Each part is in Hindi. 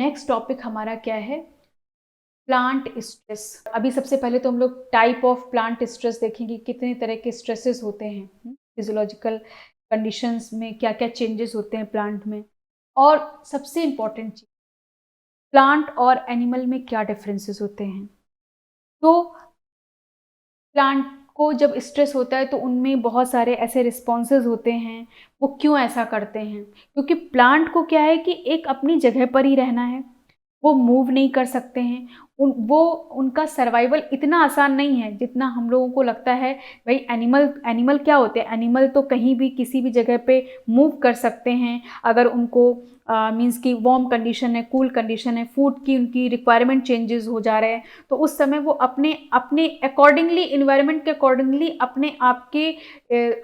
नेक्स्ट टॉपिक हमारा क्या है, प्लांट स्ट्रेस। अभी सबसे पहले तो हम लोग टाइप ऑफ प्लांट स्ट्रेस देखेंगे, कितने तरह के स्ट्रेसेस होते हैं, फिजियोलॉजिकल कंडीशंस में क्या क्या चेंजेस होते हैं प्लांट में, और सबसे इम्पॉर्टेंट चीज प्लांट और एनिमल में क्या डिफरेंसेस होते हैं। तो प्लांट को जब स्ट्रेस होता है तो उनमें बहुत सारे ऐसे रिस्पॉन्सेज होते हैं। वो क्यों ऐसा करते हैं? क्योंकि प्लांट को क्या है कि एक अपनी जगह पर ही रहना है, वो मूव नहीं कर सकते हैं। उनका सर्वाइवल इतना आसान नहीं है जितना हम लोगों को लगता है। भाई एनिमल क्या होते हैं? एनिमल तो कहीं भी किसी भी जगह पे मूव कर सकते हैं। अगर उनको मीन्स की वार्म कंडीशन है, कूल कंडीशन है, फूड की उनकी रिक्वायरमेंट चेंजेस हो जा रहे हैं, तो उस समय वो अपने अपने अकॉर्डिंगली, इन्वायरमेंट के अकॉर्डिंगली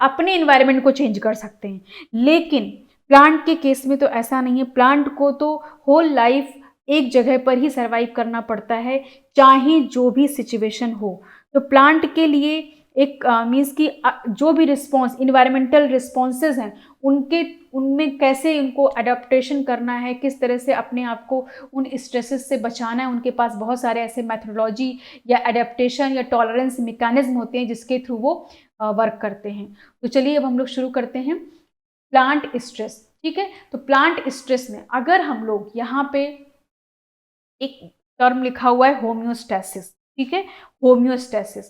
अपने इन्वायरमेंट को चेंज कर सकते हैं। लेकिन प्लांट के केस में तो ऐसा नहीं है। प्लांट को तो होल लाइफ एक जगह पर ही सरवाइव करना पड़ता है, चाहे जो भी सिचुएशन हो। तो प्लांट के लिए एक मीन्स की जो भी रिस्पॉन्स, इन्वायरमेंटल रिस्पॉन्सेज हैं, उनमें कैसे उनको अडेप्टेशन करना है, किस तरह से अपने आप को उन स्ट्रेसेस से बचाना है, उनके पास बहुत सारे ऐसे मेथोडोलॉजी या अडेप्टेशन या टॉलरेंस मैकेनिज्म होते हैं जिसके थ्रू वो वर्क करते हैं। तो चलिए अब हम लोग शुरू करते हैं प्लांट स्ट्रेस। ठीक है, तो प्लांट स्ट्रेस में अगर हम लोग यहाँ पे एक टर्म लिखा हुआ है होम्योस्टैसिस। ठीक है, होम्योस्टैसिस।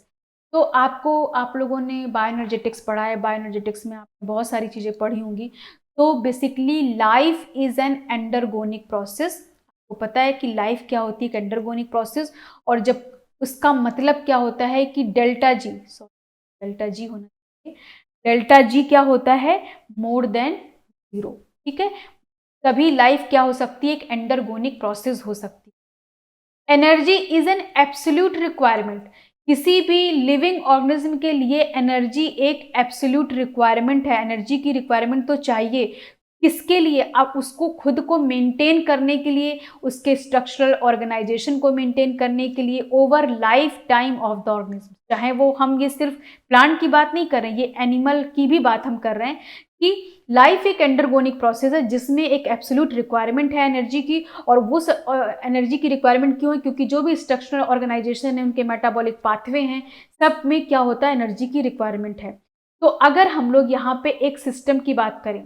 तो आप लोगों ने बायोएनर्जेटिक्स पढ़ा है, बायोएनर्जेटिक्स में आपने बहुत सारी चीज़ें पढ़ी होंगी। तो basically life is an endergonic process. आपको पता है कि लाइफ क्या होती है, एक एंडरगोनिक प्रोसेस। और जब उसका मतलब क्या होता है कि डेल्टा जी होना चाहिए। डेल्टा जी क्या होता है? More than 0। ठीक है, तभी लाइफ क्या हो सकती है? एक एंडरगोनिक प्रोसेस हो सकती है। Energy is an absolute requirement. किसी भी लिविंग ऑर्गेनिज्म के लिए एनर्जी एक एब्सोल्यूट रिक्वायरमेंट है। एनर्जी की रिक्वायरमेंट तो चाहिए। किसके लिए? आप उसको खुद को मेंटेन करने के लिए, उसके स्ट्रक्चरल ऑर्गेनाइजेशन को मेंटेन करने के लिए, over life time of the organism. चाहे वो, हम ये सिर्फ प्लांट की बात नहीं कर रहे हैं, ये एनिमल की भी बात हम कर रहे हैं कि लाइफ एक एंडरगोनिक प्रोसेस है जिसमें एक एब्सोल्यूट रिक्वायरमेंट है एनर्जी की। और वो एनर्जी की रिक्वायरमेंट क्यों है? क्योंकि जो भी स्ट्रक्चरल ऑर्गेनाइजेशन है, उनके मेटाबॉलिक पाथवे हैं, सब में क्या होता है? एनर्जी की रिक्वायरमेंट है। तो अगर हम लोग यहाँ पे एक सिस्टम की बात करें,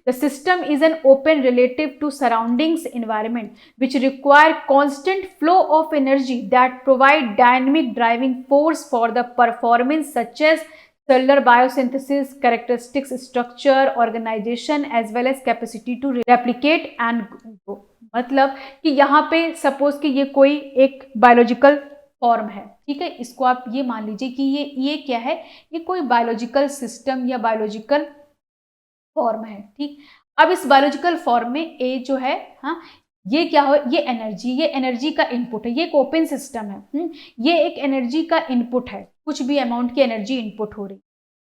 the system is an open relative to surroundings environment which require constant flow of energy that provide dynamic driving force for the performance such as cellular biosynthesis, characteristics, structure, organization as well as capacity to replicate and grow। मतलब कि यहाँ पे सपोज कि ये कोई एक बायोलॉजिकल फॉर्म है। ठीक है, इसको आप ये मान लीजिए कि ये क्या है? ये कोई बायोलॉजिकल सिस्टम या बायोलॉजिकल फॉर्म है। ठीक, अब इस बायोलॉजिकल फॉर्म में ए जो है, हाँ, ये क्या हो? ये एनर्जी का इनपुट है। ये एक ओपन सिस्टम है। ये एक एनर्जी का इनपुट है। कुछ भी अमाउंट की एनर्जी इनपुट हो रही।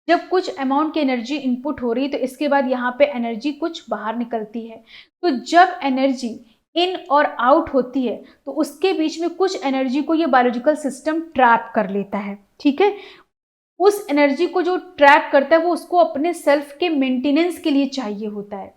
जब कुछ अमाउंट की एनर्जी इनपुट हो रही तो इसके बाद यहाँ पे एनर्जी कुछ बाहर निकलती है। तो जब एनर्जी इन और आउट होती है तो उसके बीच में कुछ एनर्जी को ये बायोलॉजिकल सिस्टम ट्रैप कर लेता है। ठीक है, उस एनर्जी को जो ट्रैप करता है वो उसको अपने सेल्फ के मेंटेनेंस के लिए चाहिए होता है।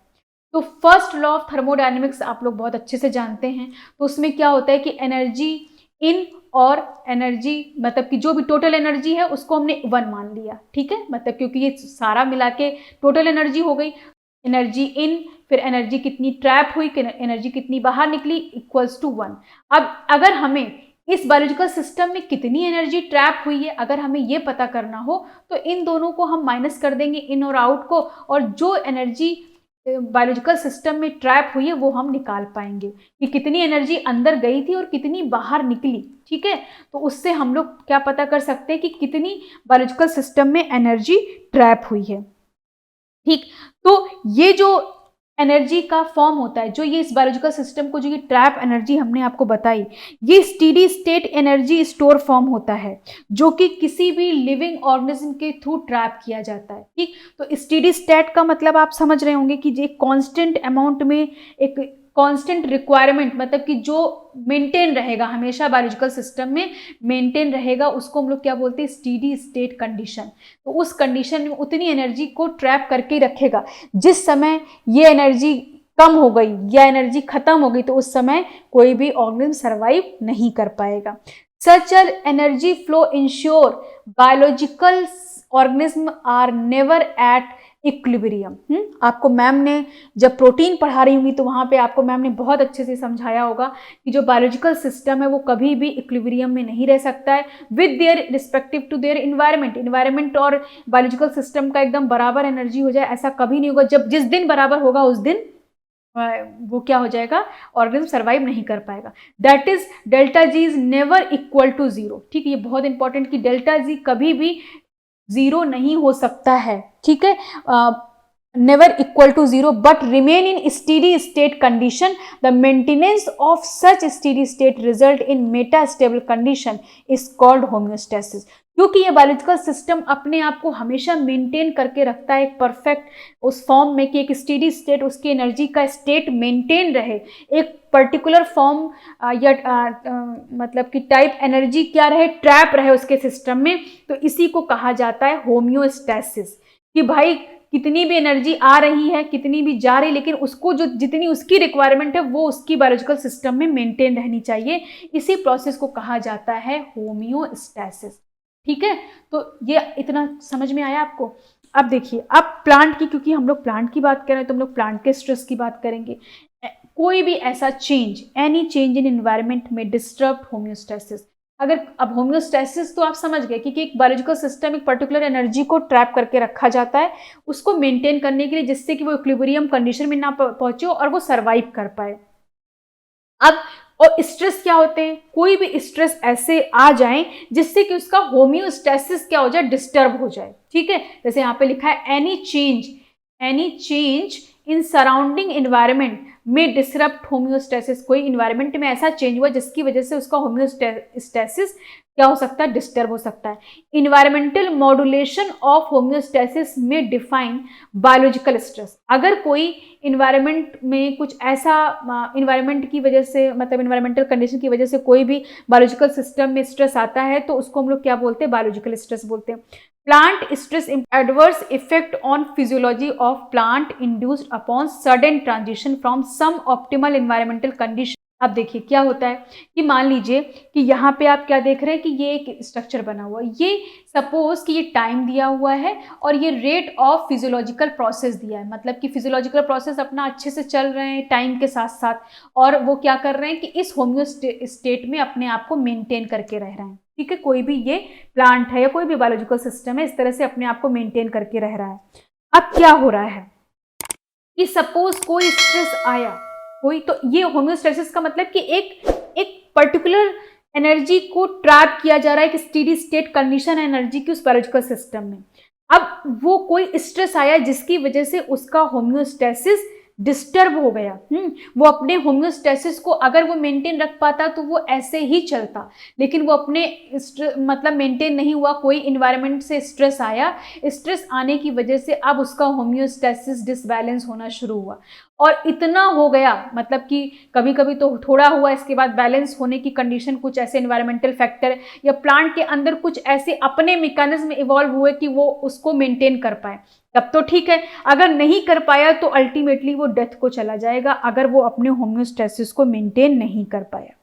तो फर्स्ट लॉ ऑफ थर्मोडायनेमिक्स आप लोग बहुत अच्छे से जानते हैं। तो उसमें क्या होता है कि एनर्जी इन और एनर्जी, मतलब कि जो भी टोटल एनर्जी है उसको हमने 1 मान लिया। ठीक है, मतलब क्योंकि ये सारा मिला के टोटल एनर्जी हो गई। एनर्जी इन, फिर एनर्जी कितनी ट्रैप हुई, एनर्जी कितनी बाहर निकली, इक्वल्स टू 1। अब अगर हमें इस बायोलॉजिकल सिस्टम में कितनी एनर्जी ट्रैप हुई है, अगर हमें ये पता करना हो तो इन दोनों को हम माइनस कर देंगे, इन और आउट को, और जो एनर्जी बायोलॉजिकल सिस्टम में ट्रैप हुई है वो हम निकाल पाएंगे कि कितनी एनर्जी अंदर गई थी और कितनी बाहर निकली। ठीक है, तो उससे हम लोग क्या पता कर सकते हैं कि कितनी बायोलॉजिकल सिस्टम में एनर्जी ट्रैप हुई है। ठीक, तो ये जो एनर्जी का फॉर्म होता है, जो ये इस बायोलॉजिकल सिस्टम को जो ये ट्रैप एनर्जी हमने आपको बताई, ये steady state energy store form होता है जो कि किसी भी लिविंग ऑर्गेनिज्म के थ्रू ट्रैप किया जाता है। ठीक, तो स्टेडी स्टेट का मतलब आप समझ रहे होंगे कि एक कांस्टेंट अमाउंट में, एक कांस्टेंट रिक्वायरमेंट, मतलब कि जो मेंटेन रहेगा हमेशा बायोलॉजिकल सिस्टम में मेंटेन रहेगा, उसको हम लोग क्या बोलते हैं? Steady state condition. तो उस कंडीशन में उतनी एनर्जी को ट्रैप करके रखेगा जिस समय ये एनर्जी कम हो गई या एनर्जी खत्म हो गई तो उस समय कोई भी ऑर्गेनिज्म सर्वाइव नहीं कर पाएगा। Such energy flow ensure biological organism are never at equilibrium. आपको मैम ने जब प्रोटीन पढ़ा रही होंगी तो वहां पे आपको मैम ने बहुत अच्छे से समझाया होगा कि जो बायोलॉजिकल सिस्टम है वो कभी भी इक्विलिब्रियम में नहीं रह सकता है with their respective to their environment और बायोलॉजिकल सिस्टम का एकदम बराबर एनर्जी हो जाए ऐसा कभी नहीं होगा। जब जिस दिन बराबर होगा उस दिन वो क्या हो जाएगा, ऑर्गेनिज्म सर्वाइव नहीं कर पाएगा। That is delta G is never equal to zero. ठीक है, ये बहुत इंपॉर्टेंट कि डेल्टा जी कभी भी जीरो नहीं हो सकता है। ठीक है, never equal to zero but remain in steady state condition. The maintenance of such steady state result in metastable condition is called homeostasis. क्योंकि ये बायोलॉजिकल सिस्टम अपने आप को हमेशा मेंटेन करके रखता है एक परफेक्ट उस फॉर्म में कि एक स्टेडी स्टेट, उसकी एनर्जी का स्टेट मेंटेन रहे, एक पर्टिकुलर फॉर्म या मतलब कि टाइप एनर्जी क्या रहे, ट्रैप रहे उसके सिस्टम में। तो इसी को कहा जाता है होम्योस्टैसिस कि भाई कितनी भी एनर्जी आ रही है, कितनी भी जा रही, लेकिन उसको जो जितनी उसकी रिक्वायरमेंट है वो उसकी बायोलॉजिकल सिस्टम में मेंटेन रहनी चाहिए। इसी प्रोसेस को कहा जाता है होम्योस्टैसिस। ठीक है, तो ये इतना समझ में आया आपको। अब देखिए, अब प्लांट की, क्योंकि हम लोग प्लांट की बात कर रहे हैं तो हम लोग प्लांट के स्ट्रेस की बात करेंगे। कोई भी ऐसा change, any change in environment में डिस्टर्ब होम्योस्टैसिस। अगर अब होम्योस्टैसिस तो आप समझ गए कि एक बायोलॉजिकल सिस्टम एक पर्टिकुलर एनर्जी को ट्रैप करके रखा जाता है उसको मेंटेन करने के लिए, जिससे कि वो इक्विलिब्रियम कंडीशन में ना पहुंचे और वो सर्वाइव कर पाए। अब और स्ट्रेस क्या होते हैं, कोई भी स्ट्रेस ऐसे आ जाए जिससे कि उसका होम्योस्टैसिस क्या हो जाए, डिस्टर्ब हो जाए। ठीक है, जैसे यहाँ पे लिखा है any change in surrounding environment में डिसरप्ट होम्योस्टैसिस। कोई इन्वायरमेंट में ऐसा चेंज हुआ जिसकी वजह से उसका होम्योस्टैसिस क्या हो सकता है, डिस्टर्ब हो सकता है। इन्वायरमेंटल मॉड्यूलेशन ऑफ होम्योस्टैसिस में डिफाइन बायोलॉजिकल स्ट्रेस। अगर कोई इन्वायरमेंट में कुछ ऐसा इन्वायरमेंट की वजह से, मतलब इन्वायरमेंटल कंडीशन की वजह से कोई भी बायोलॉजिकल सिस्टम में स्ट्रेस आता है तो उसको हम लोग क्या बोलते हैं, बायोलॉजिकल स्ट्रेस बोलते हैं। Plant stress adverse effect on physiology of plant induced upon sudden transition from some optimal environmental condition. अब देखिए क्या होता है कि मान लीजिए कि यहाँ पे आप क्या देख रहे हैं कि ये एक स्ट्रक्चर बना हुआ है, ये सपोज कि ये टाइम दिया हुआ है और ये रेट ऑफ फिजियोलॉजिकल प्रोसेस दिया है, मतलब कि फिजियोलॉजिकल प्रोसेस अपना अच्छे से चल रहे हैं टाइम के साथ साथ, और वो क्या कर रहे हैं कि इस होम्योस्टेट में अपने आप को मेंटेन करके रह रहे हैं। ठीक है, कोई भी ये प्लांट है या कोई भी बायोलॉजिकल सिस्टम है इस तरह से अपने आप को मेंटेन करके रह रहा है। अब क्या हो रहा है कि सपोज कोई स्ट्रेस आया, कोई, तो ये होम्योस्टैसिस का मतलब कि एक पर्टिकुलर एनर्जी को ट्रैप किया जा रहा है, एक स्टेडी स्टेट कंडीशन एनर्जी की उस बायोलॉजिकल सिस्टम में। अब वो कोई स्ट्रेस आया जिसकी वजह से उसका होम्योस्टैसिस डिस्टर्ब हो गया। वो अपने होम्योस्टैसिस को अगर वो मेंटेन रख पाता तो वो ऐसे ही चलता, लेकिन वो अपने मतलब मेंटेन नहीं हुआ, कोई इन्वायरमेंट से स्ट्रेस आया, स्ट्रेस आने की वजह से अब उसका होम्योस्टैसिस डिसबैलेंस होना शुरू हुआ, और इतना हो गया, मतलब कि कभी कभी तो थोड़ा हुआ, इसके बाद बैलेंस होने की कंडीशन, कुछ ऐसे एनवायरमेंटल फैक्टर या प्लांट के अंदर कुछ ऐसे अपने मैकेनिज्म इवॉल्व हुए कि वो उसको मेंटेन कर पाए, तब तो ठीक है। अगर नहीं कर पाया तो अल्टीमेटली वो डेथ को चला जाएगा, अगर वो अपने होम्योस्टैसिस को मेंटेन नहीं कर पाया।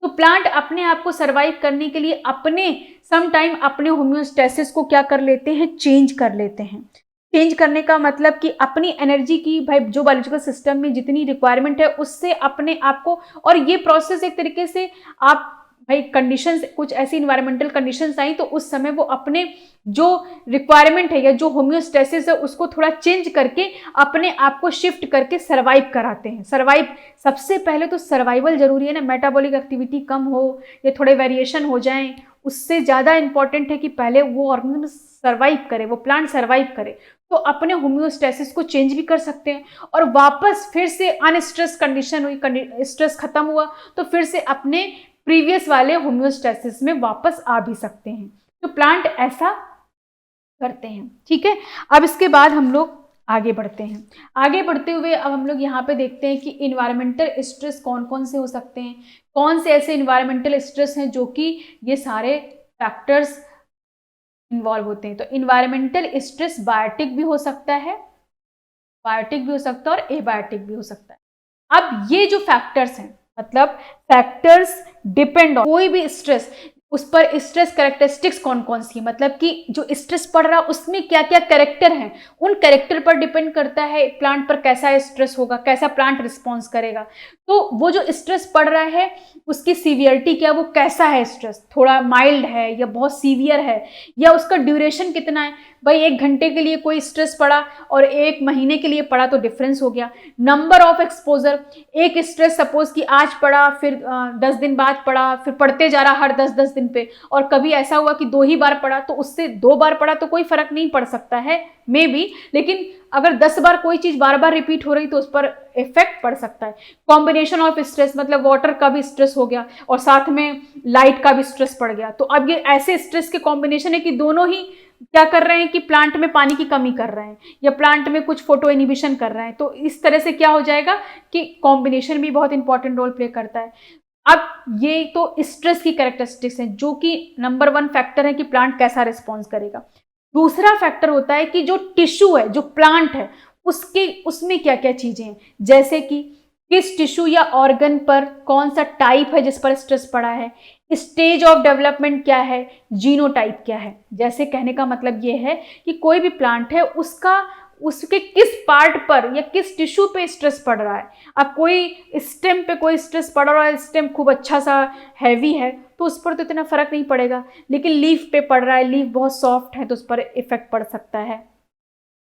तो प्लांट अपने आप को सर्वाइव करने के लिए अपने सम टाइम अपने होम्योस्टैसिस को क्या कर लेते हैं, चेंज कर लेते हैं। चेंज करने का मतलब कि अपनी एनर्जी की, भाई जो बायोलॉजिकल सिस्टम में जितनी रिक्वायरमेंट है उससे अपने आप को, और ये प्रोसेस एक तरीके से आप भाई कंडीशंस, कुछ ऐसी इन्वायरमेंटल कंडीशंस आई तो उस समय वो अपने जो रिक्वायरमेंट है या जो होम्योस्टैसिस है उसको थोड़ा चेंज करके अपने आप को शिफ्ट करके सर्वाइव कराते हैं। सर्वाइव, सबसे पहले तो सर्वाइवल जरूरी है ना, मेटाबॉलिक एक्टिविटी कम हो या थोड़े वेरिएशन हो जाएं, उससे ज़्यादा इंपॉर्टेंट है कि पहले वो ऑर्गेनिज्म सर्वाइव करे, वो प्लांट सर्वाइव करे। तो अपने होम्योस्टैसिस को चेंज भी कर सकते हैं और वापस फिर से अनस्ट्रेस कंडीशन हुई, स्ट्रेस खत्म हुआ तो फिर से अपने प्रीवियस वाले होम्योस्टैसिस में वापस आ भी सकते हैं। तो प्लांट ऐसा करते हैं। ठीक है, अब इसके बाद हम लोग आगे बढ़ते हैं। आगे बढ़ते हुए अब हम लोग यहाँ पे देखते हैं कि इन्वायरमेंटल स्ट्रेस कौन कौन से हो सकते हैं, कौन से ऐसे इन्वायरमेंटल स्ट्रेस हैं जो कि ये सारे फैक्टर्स इन्वॉल्व होते हैं। तो इन्वायरमेंटल स्ट्रेस बायोटिक भी हो सकता है, बायोटिक भी हो सकता है और एबायोटिक भी हो सकता है। अब ये जो फैक्टर्स हैं, मतलब फैक्टर्स डिपेंड ऑन कोई भी स्ट्रेस, उस पर स्ट्रेस कैरेक्टरिस्टिक्स कौन कौन सी, मतलब कि जो स्ट्रेस पड़ रहा है उसमें क्या क्या कैरेक्टर हैं, उन कैरेक्टर पर डिपेंड करता है प्लांट पर कैसा स्ट्रेस होगा, कैसा प्लांट रिस्पॉन्स करेगा। तो वो जो स्ट्रेस पड़ रहा है उसकी सीवियरिटी क्या, वो कैसा है, स्ट्रेस थोड़ा माइल्ड है या बहुत सीवियर है, या उसका ड्यूरेशन कितना है। भाई 1 घंटे के लिए कोई स्ट्रेस पड़ा और 1 महीने के लिए पड़ा तो डिफरेंस हो गया। नंबर ऑफ एक्सपोजर, एक स्ट्रेस सपोज कि आज पड़ा, फिर 10 दिन बाद पड़ा, फिर पढ़ते जा रहा हर 10-10 दिन पे, और कभी ऐसा हुआ कि 2 ही बार पड़ा, तो उससे 2 बार पड़ा तो कोई फर्क नहीं पड़ सकता है मे बी, लेकिन अगर 10 बार कोई चीज बार बार रिपीट हो रही तो उस पर इफेक्ट पड़ सकता है। कॉम्बिनेशन ऑफ स्ट्रेस, मतलब वाटर का भी स्ट्रेस हो गया और साथ में लाइट का भी स्ट्रेस पड़ गया, तो अब ये ऐसे स्ट्रेस के कॉम्बिनेशन है कि दोनों ही क्या कर रहे हैं कि प्लांट में पानी की कमी कर रहे हैं या प्लांट में कुछ फोटो इनिबिशन कर रहे हैं। तो इस तरह से क्या हो जाएगा कि कॉम्बिनेशन भी बहुत इंपॉर्टेंट रोल प्ले करता है। अब ये तो स्ट्रेस की कैरेक्टरिस्टिक्स हैं जो कि नंबर 1 फैक्टर है कि प्लांट कैसा रिस्पॉन्स करेगा। दूसरा फैक्टर होता है कि जो टिश्यू है, जो प्लांट है, उसमें क्या क्या चीजें हैं, जैसे कि किस टिश्यू या ऑर्गन पर कौन सा टाइप है जिस पर स्ट्रेस पड़ा है, स्टेज ऑफ डेवलपमेंट क्या है, जीनोटाइप क्या है। जैसे कहने का मतलब ये है कि कोई भी प्लांट है उसके किस पार्ट पर या किस टिश्यू पे स्ट्रेस पड़ रहा है। अब कोई स्टेम पे कोई स्ट्रेस पड़ रहा है, स्टेम खूब अच्छा सा हैवी है तो उस पर तो इतना फर्क नहीं पड़ेगा, लेकिन लीफ पे पड़ रहा है, लीफ बहुत सॉफ्ट है तो उस पर इफेक्ट पड़ सकता है।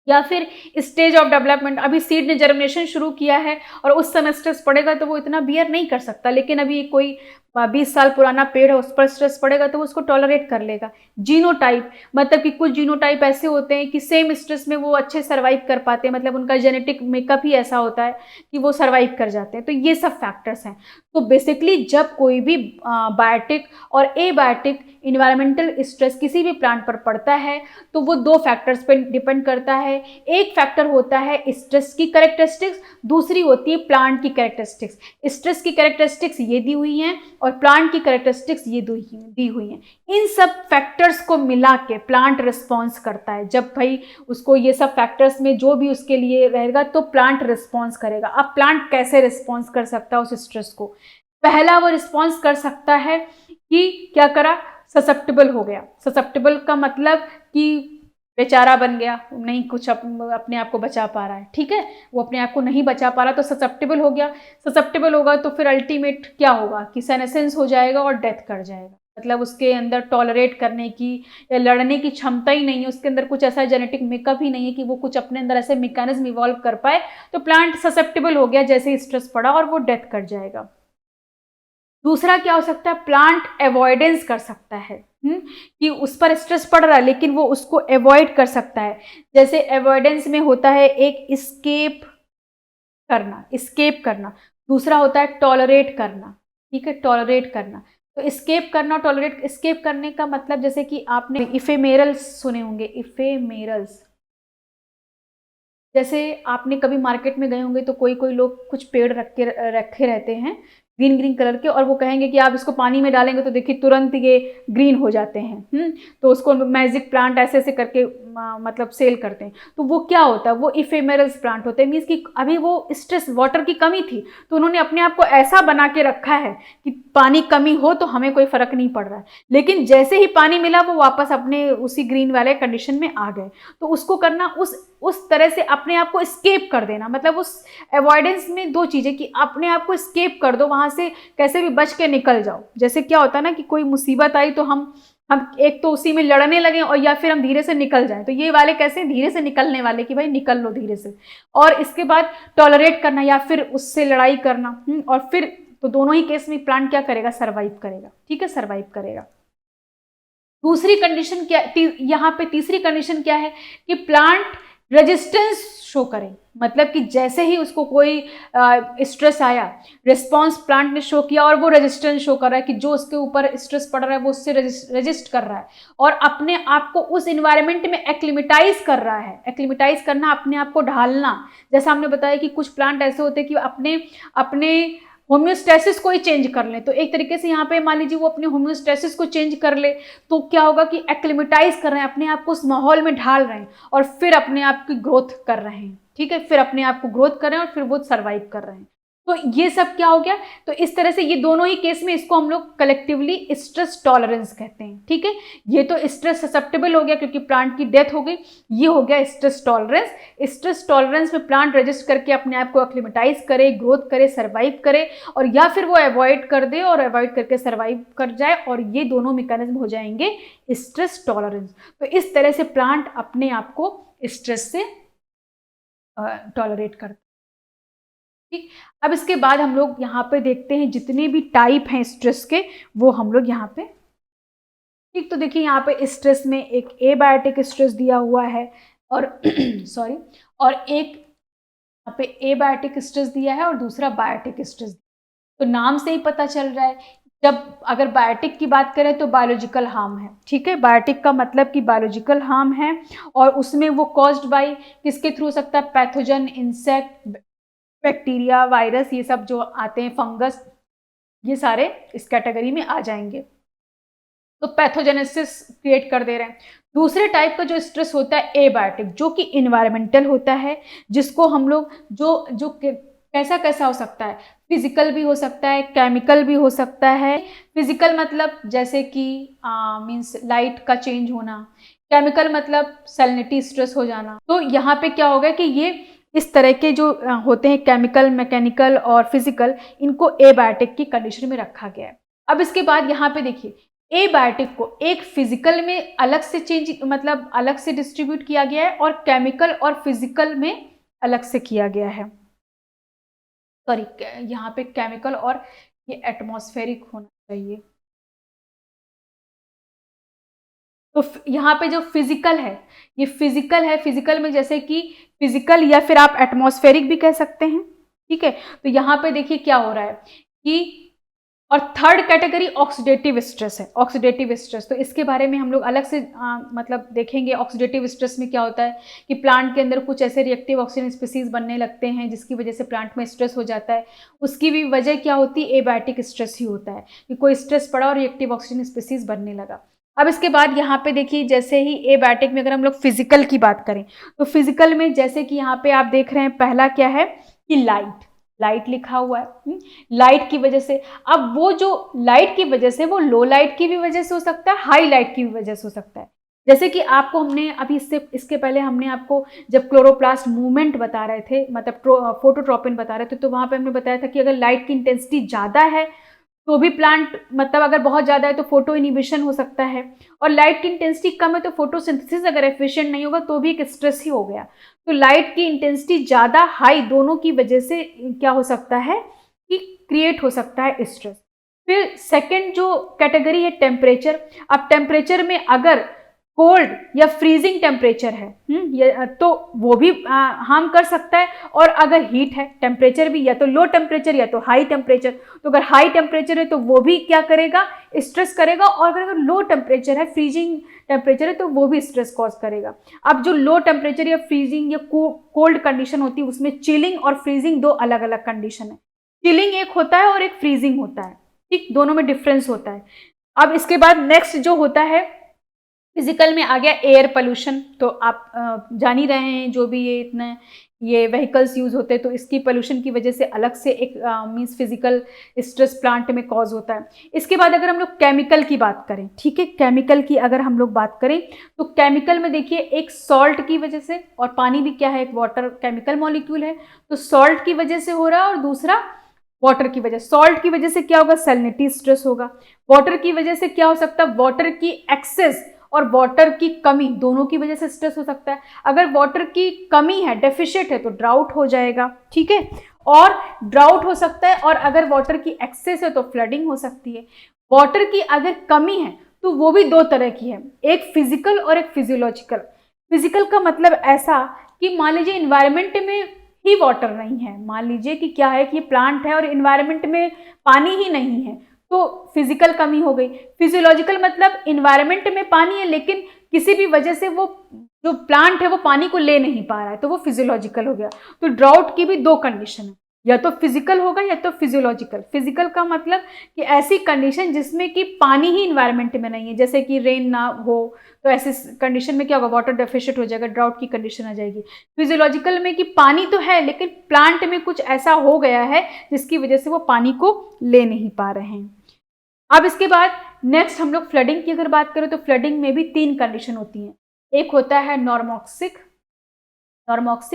या फिर स्टेज ऑफ डेवलपमेंट, अभी सीड ने जर्मिनेशन शुरू किया है और उस समय स्ट्रेस पड़ेगा तो वो इतना बियर नहीं कर सकता, लेकिन अभी कोई 20 साल पुराना पेड़ है उस पर स्ट्रेस पड़ेगा तो वो उसको टॉलरेट कर लेगा। जीनोटाइप, मतलब कि कुछ जीनोटाइप ऐसे होते हैं कि सेम स्ट्रेस में वो अच्छे सर्वाइव कर पाते हैं, मतलब उनका जेनेटिक मेकअप ही ऐसा होता है कि वो सर्वाइव कर जाते हैं। तो ये सब फैक्टर्स हैं। तो बेसिकली जब कोई भी बायोटिक और एबायोटिक इन्वायरमेंटल स्ट्रेस किसी भी प्लांट पर पड़ता है तो वो 2 फैक्टर्स पर डिपेंड करता है। एक फैक्टर होता है स्ट्रेस की कैरेक्टरिस्टिक्स, दूसरी होती है प्लांट की कैरेक्टरिस्टिक्स। स्ट्रेस की कैरेक्टरिस्टिक्स ये दी हुई हैं और प्लांट की कैरेक्टरिस्टिक्स ये दी हुई हैं। इन सब फैक्टर्स को मिला के प्लांट रिस्पॉन्स करता है। जब भाई उसको ये सब फैक्टर्स में जो भी उसके लिए रहेगा तो प्लांट रिस्पॉन्स करेगा। अब प्लांट कैसे रिस्पॉन्स कर सकता है उस स्ट्रेस को? पहला वो रिस्पॉन्स कर सकता है कि क्या करा, ससेप्टेबल हो गया। ससेप्टेबल का मतलब कि बेचारा बन गया, नहीं कुछ अपने आप को बचा पा रहा है, ठीक है, वो अपने आप को नहीं बचा पा रहा तो ससेप्टेबल हो गया। ससेप्टेबल होगा तो फिर अल्टीमेट क्या होगा कि सेनेसेंस हो जाएगा और डेथ कर जाएगा, मतलब उसके अंदर टॉलरेट करने की या लड़ने की क्षमता ही नहीं है, उसके अंदर कुछ ऐसा जेनेटिक मेकअप ही नहीं है कि वो कुछ अपने अंदर ऐसे मैकेनिज्म इवॉल्व कर पाए। तो प्लांट ससेप्टेबल हो गया जैसे स्ट्रेस पड़ा और वो डेथ कर जाएगा। दूसरा क्या हो सकता है, प्लांट अवॉइडेंस कर सकता है कि उस पर स्ट्रेस पड़ रहा है लेकिन वो उसको अवॉइड कर सकता है। जैसे अवॉइडेंस में होता है एक स्केप करना, दूसरा होता है टॉलरेट करना, ठीक है, टॉलरेट करना। तो स्केप करना, टॉलरेट, स्केप करने का मतलब जैसे कि आपने इफेमेरल्स सुने होंगे, इफेमेरल्स, जैसे आपने कभी मार्केट में गए होंगे तो कोई कोई लोग कुछ पेड़ रखे रहते हैं ग्रीन ग्रीन कलर के, और वो कहेंगे कि आप इसको पानी में डालेंगे तो देखिए तुरंत ये ग्रीन हो जाते हैं। तो उसको मैजिक प्लांट ऐसे ऐसे करके मतलब सेल करते हैं। तो वो क्या होता है, वो इफेमेरल्स प्लांट होते हैं। मीन्स कि अभी वो स्ट्रेस, वाटर की कमी थी तो उन्होंने अपने आप को ऐसा बना के रखा है कि पानी कमी हो तो हमें कोई फर्क नहीं पड़ रहा है, लेकिन जैसे ही पानी मिला वो वापस अपने उसी ग्रीन वाले कंडीशन में आ गए। तो उसको करना उस तरह से अपने आप को स्केप कर देना, मतलब उस अवॉइडेंस में 2 चीजें कि अपने आप को स्केप कर दो, वहां से कैसे भी बच के निकल जाओ। जैसे क्या होता है ना कि कोई मुसीबत आई तो हम एक तो उसी में लड़ने लगे और या फिर हम धीरे से निकल जाएं, तो ये वाले कैसे धीरे से निकलने वाले कि भाई निकल लो धीरे से। और इसके बाद टॉलरेट करना या फिर उससे लड़ाई करना। और फिर तो दोनों ही केस में प्लांट क्या करेगा, सर्वाइव करेगा, ठीक है, सर्वाइव करेगा। दूसरी कंडीशन क्या, यहाँ पे तीसरी कंडीशन क्या है कि प्लांट रेजिस्टेंस शो करें, मतलब कि जैसे ही उसको कोई स्ट्रेस आया, रिस्पॉन्स प्लांट ने शो किया और वो रेजिस्टेंस शो कर रहा है कि जो उसके ऊपर स्ट्रेस पड़ रहा है वो उससे रेजिस्ट कर रहा है और अपने आप को उस इन्वायरमेंट में एक्लिमेटाइज कर रहा है। एक्लिमेटाइज करना, अपने आप को ढालना। जैसा हमने बताया कि कुछ प्लांट ऐसे होते हैं कि अपने होम्योस्टेसिस को ही चेंज कर ले, तो एक तरीके से यहाँ पे मान लीजिए वो अपने होम्योस्टेसिस को चेंज कर ले तो क्या होगा कि एक्लिमेटाइज कर रहे हैं, अपने आप को उस माहौल में ढाल रहे हैं और फिर अपने आप की ग्रोथ कर रहे हैं, ठीक है, फिर अपने आप को ग्रोथ कर रहे हैं और फिर वो सर्वाइव कर रहे हैं। तो ये सब क्या हो गया, तो इस तरह से ये दोनों ही केस में इसको हम लोग कलेक्टिवली स्ट्रेस टॉलरेंस कहते हैं। ठीक है, ये तो स्ट्रेस ससेप्टेबल हो गया क्योंकि प्लांट की डेथ हो गई, ये हो गया स्ट्रेस टॉलरेंस। स्ट्रेस टॉलरेंस में प्लांट रजिस्ट करके अपने आप को एक्लिमेटाइज करे, ग्रोथ करे, सर्वाइव करे, और या फिर वो अवॉइड कर दे और अवॉइड करके सर्वाइव कर जाए, और ये दोनों मैकेनिज्म हो जाएंगे स्ट्रेस टॉलरेंस। तो इस तरह से प्लांट अपने आप को स्ट्रेस से टॉलरेट करता है। ठीक, अब इसके बाद हम लोग यहाँ पे देखते हैं जितने भी टाइप हैं स्ट्रेस के, वो हम लोग यहाँ पे, ठीक, तो देखिए यहाँ पे स्ट्रेस में एक एबायोटिक स्ट्रेस दिया हुआ है और सॉरी, और एक यहाँ पे एबायोटिक स्ट्रेस दिया है और दूसरा बायोटिक स्ट्रेस। तो नाम से ही पता चल रहा है, जब अगर बायोटिक की बात करें तो बायोलॉजिकल हार्म है। ठीक है, बायोटिक का मतलब कि बायोलॉजिकल हार्म है, और उसमें वो कॉज्ड बाय किसके थ्रू हो सकता है, पैथोजन, इंसेक्ट, बैक्टीरिया, वायरस, ये सब जो आते हैं, फंगस, ये सारे इस कैटेगरी में आ जाएंगे। तो पैथोजेनेसिस क्रिएट कर दे रहे हैं। दूसरे टाइप का जो स्ट्रेस होता है एबायोटिक, जो कि इन्वायरमेंटल होता है, जिसको हम लोग जो कैसा कैसा हो सकता है, फिजिकल भी हो सकता है, केमिकल भी हो सकता है। फिजिकल मतलब जैसे कि मीन्स लाइट का चेंज होना, केमिकल मतलब सैलिनिटी स्ट्रेस हो जाना। तो यहाँ पे क्या होगा कि ये इस तरह के जो होते हैं केमिकल, मैकेनिकल और फिजिकल, इनको एबायोटिक की कंडीशन में रखा गया है। अब इसके बाद यहाँ पे देखिए, एबायोटिक को एक फिजिकल में अलग से चेंज, मतलब अलग से डिस्ट्रीब्यूट किया गया है, और केमिकल और फिजिकल में अलग से किया गया है। सॉरी, यहाँ पे केमिकल और ये एटमॉस्फेरिक होना चाहिए। तो यहाँ पे जो फिजिकल है, ये फिजिकल है, फिजिकल में जैसे कि फिजिकल या फिर आप एटमॉस्फेरिक भी कह सकते हैं। ठीक है, तो यहाँ पे देखिए क्या हो रहा है कि, और थर्ड कैटेगरी ऑक्सीडेटिव स्ट्रेस है। ऑक्सीडेटिव स्ट्रेस तो इसके बारे में हम लोग अलग से मतलब देखेंगे। ऑक्सीडेटिव स्ट्रेस में क्या होता है कि प्लांट के अंदर कुछ ऐसे रिएक्टिव ऑक्सीजन स्पीसीज बनने लगते हैं जिसकी वजह से प्लांट में स्ट्रेस हो जाता है। उसकी भी वजह क्या होती है, एबायोटिक स्ट्रेस ही होता है कि कोई स्ट्रेस पड़ा और रिएक्टिव ऑक्सीजन स्पीसीज बनने लगा। अब इसके बाद यहाँ पे देखिए, जैसे ही एबायोटिक में अगर हम लोग फिजिकल की बात करें, तो फिजिकल में जैसे कि यहाँ पे आप देख रहे हैं, पहला क्या है कि लाइट लिखा हुआ है। लाइट की वजह से, अब वो जो लाइट की वजह से, वो लो लाइट की भी वजह से हो सकता है, हाई लाइट की भी वजह से हो सकता है। जैसे कि आपको हमने अभी इसके पहले हमने आपको जब क्लोरोप्लास्ट मूवमेंट बता रहे थे, मतलब फोटोट्रोपिन बता रहे थे, तो वहां पे हमने बताया था कि अगर लाइट की इंटेंसिटी ज्यादा है तो भी प्लांट, मतलब अगर बहुत ज़्यादा है तो फोटो इनिबिशन हो सकता है, और लाइट की इंटेंसिटी कम है तो फोटोसिंथेसिस अगर एफिशिएंट नहीं होगा तो भी एक स्ट्रेस ही हो गया। तो लाइट की इंटेंसिटी ज़्यादा, हाई, दोनों की वजह से क्या हो सकता है कि क्रिएट हो सकता है स्ट्रेस। फिर सेकेंड जो कैटेगरी है टेम्परेचर। अब टेम्परेचर में अगर कोल्ड या फ्रीजिंग टेम्परेचर है तो वो भी हार्म कर सकता है, और अगर हीट है, टेम्परेचर भी या तो लो टेम्परेचर या तो हाई टेम्परेचर, तो अगर हाई टेम्परेचर है तो वो भी क्या करेगा, स्ट्रेस करेगा, और अगर लो टेम्परेचर है, फ्रीजिंग टेम्परेचर है, तो वो भी स्ट्रेस कॉज करेगा। अब जो लो टेम्परेचर या फ्रीजिंग या कोल्ड कंडीशन होती है, उसमें चिलिंग और फ्रीजिंग दो अलग अलग कंडीशन है। चिलिंग एक होता है और एक फ्रीजिंग होता है, ठीक, दोनों में डिफरेंस होता है। अब इसके बाद नेक्स्ट जो होता है फिजिकल में आ गया एयर पोल्यूशन। तो आप जान ही रहे हैं, जो भी ये व्हीकल्स यूज होते हैं तो इसकी पोल्यूशन की वजह से अलग से एक मींस फिजिकल स्ट्रेस प्लांट में कॉज होता है। इसके बाद अगर हम लोग केमिकल की बात करें, ठीक है, केमिकल की अगर हम लोग बात करें तो केमिकल में देखिए, एक सॉल्ट की वजह से, और पानी भी क्या है, एक वाटर केमिकल मॉलिक्यूल है, तो सॉल्ट की वजह से हो रहा है, और दूसरा वाटर की वजह। सॉल्ट की वजह से क्या होगा, सैलिनिटी स्ट्रेस होगा। वाटर की वजह से क्या हो सकता है, वाटर की एक्सेस और वाटर की कमी, दोनों की वजह से स्ट्रेस हो सकता है। अगर वाटर की कमी है, डेफिशिएंट है, तो ड्राउट हो जाएगा, ठीक है, और ड्राउट हो सकता है। और अगर वाटर की एक्सेस है तो फ्लडिंग हो सकती है। वाटर की अगर कमी है तो वो भी दो तरह की है, एक फिजिकल और एक फिजियोलॉजिकल। फिजिकल का मतलब ऐसा कि मान लीजिए इन्वायरमेंट में ही वाटर नहीं है, मान लीजिए कि क्या है कि ये प्लांट है और इन्वायरमेंट में पानी ही नहीं है, तो फिजिकल कमी हो गई। फिजियोलॉजिकल मतलब इन्वायरमेंट में पानी है लेकिन किसी भी वजह से वो जो प्लांट है वो पानी को ले नहीं पा रहा है, तो वो फिजियोलॉजिकल हो गया। तो ड्राउट की भी दो कंडीशन है, या तो फिजिकल होगा या तो फिजियोलॉजिकल। फिजिकल का मतलब कि ऐसी कंडीशन जिसमें कि पानी ही इन्वायरमेंट में नहीं है, जैसे कि रेन ना हो तो ऐसे कंडीशन में क्या होगा, वाटर डेफिशिएंट हो जाएगा, ड्राउट की कंडीशन आ जाएगी। फिजियोलॉजिकल में कि पानी तो है लेकिन प्लांट में कुछ ऐसा हो गया है जिसकी वजह से वो पानी को ले नहीं पा रहे हैं। अब इसके बाद नेक्स्ट हम लोग फ्लडिंग की अगर बात करें तो फ्लडिंग में भी 3 कंडीशन होती हैं। एक होता है नॉर्मोक्सिक,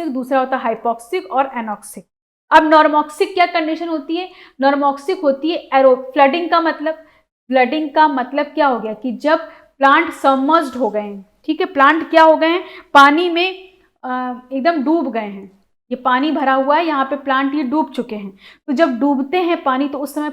दूसरा होता है हाइपोक्सिक और एनॉक्सिक। अब नॉर्मोक्सिक क्या कंडीशन होती है, नॉर्मोक्सिक होती है एरो फ्लडिंग का मतलब क्या हो गया कि जब प्लांट सबमर्ज्ड हो गए हैं, ठीक है, प्लांट क्या हो गए हैं, पानी में एकदम डूब गए हैं, ये पानी भरा हुआ है यहाँ पे, प्लांट ये डूब चुके हैं। तो जब डूबते हैं पानी तो उस समय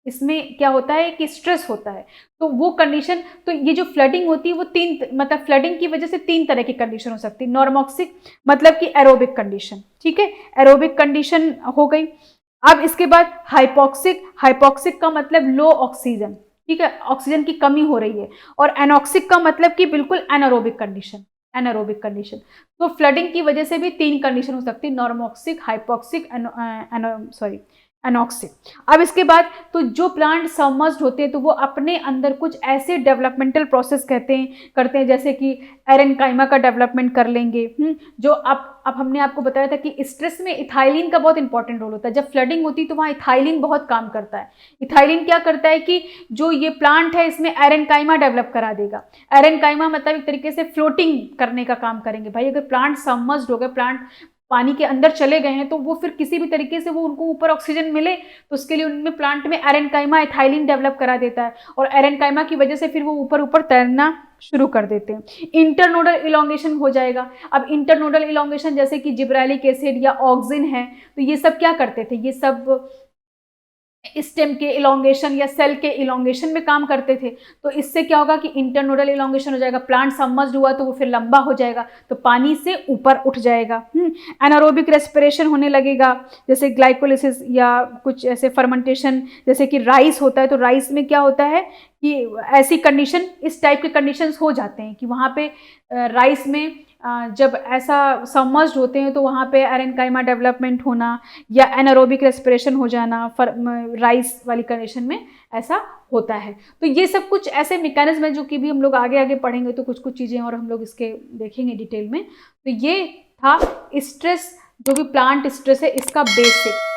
इसमें क्या होता है कि स्ट्रेस होता है, तो वो कंडीशन, तो ये जो फ्लडिंग होती है वो 3 मतलब फ्लडिंग की वजह से 3 तरह की कंडीशन हो सकती है। नॉर्मोक्सिक मतलब कि एरोबिक कंडीशन, ठीक है, एरोबिक कंडीशन हो गई। अब इसके बाद हाइपोक्सिक का मतलब लो ऑक्सीजन, ठीक है, ऑक्सीजन की कमी हो रही है। और एनॉक्सिक का मतलब कि बिल्कुल एनारोबिक कंडीशन। तो फ्लडिंग की वजह से भी 3 कंडीशन हो सकती है, नॉर्मोक्सिक, हाइपोक्सिक, एनॉक्सिक। अब इसके बाद तो जो प्लांट सबमर्ज्ड होते हैं तो वो अपने अंदर कुछ ऐसे डेवलपमेंटल प्रोसेस करते हैं जैसे कि एरेनकाइमा का डेवलपमेंट कर लेंगे। जो अब हमने आपको बताया था कि स्ट्रेस में इथाइलिन का बहुत इंपॉर्टेंट रोल होता है। जब फ्लडिंग होती है तो वहाँ इथाइलिन बहुत काम करता है। इथाइलिन क्या करता है कि जो ये प्लांट है इसमें एरेनकाइमा डेवलप करा देगा। एरेनकाइमा मतलब एक तरीके से फ्लोटिंग करने का काम करेंगे। भाई अगर प्लांट सबमर्ज्ड हो गए, प्लांट पानी के अंदर चले गए हैं, तो वो फिर किसी भी तरीके से वो उनको ऊपर ऑक्सीजन मिले तो उसके लिए उनमें प्लांट में एरेनकाइमा इथाइलिन डेवलप करा देता है और एरेनकाइमा की वजह से फिर वो ऊपर ऊपर तैरना शुरू कर देते हैं। इंटरनोडल इलोंगेशन हो जाएगा। अब इंटरनोडल इलोंगेशन जैसे कि जिब्रेलिक एसिड या ऑक्सिन है, तो ये सब क्या करते थे, ये सब स्टेम के इलोंगेशन या सेल के इलोंगेशन में काम करते थे। तो इससे क्या होगा कि इंटरनोडल इलोंगेशन हो जाएगा, प्लांट सबमर्ज्ड हुआ तो वो फिर लंबा हो जाएगा तो पानी से ऊपर उठ जाएगा। एनारोबिक रेस्पिरेशन होने लगेगा, जैसे ग्लाइकोलिसिस या कुछ ऐसे फर्मेंटेशन, जैसे कि राइस होता है तो राइस में क्या होता है कि ऐसी कंडीशन, इस टाइप के कंडीशंस हो जाते हैं कि वहाँ पे राइस में जब ऐसा सबमर्ज्ड होते हैं तो वहाँ पे एरेनकाइमा डेवलपमेंट होना या एनारोबिक रेस्पिरेशन हो जाना राइस वाली कंडीशन में ऐसा होता है। तो ये सब कुछ ऐसे मैकेनिज्म है जो कि भी हम लोग आगे आगे पढ़ेंगे तो कुछ कुछ चीज़ें और हम लोग इसके देखेंगे डिटेल में। तो ये था स्ट्रेस, जो भी प्लांट स्ट्रेस है इसका बेसिक।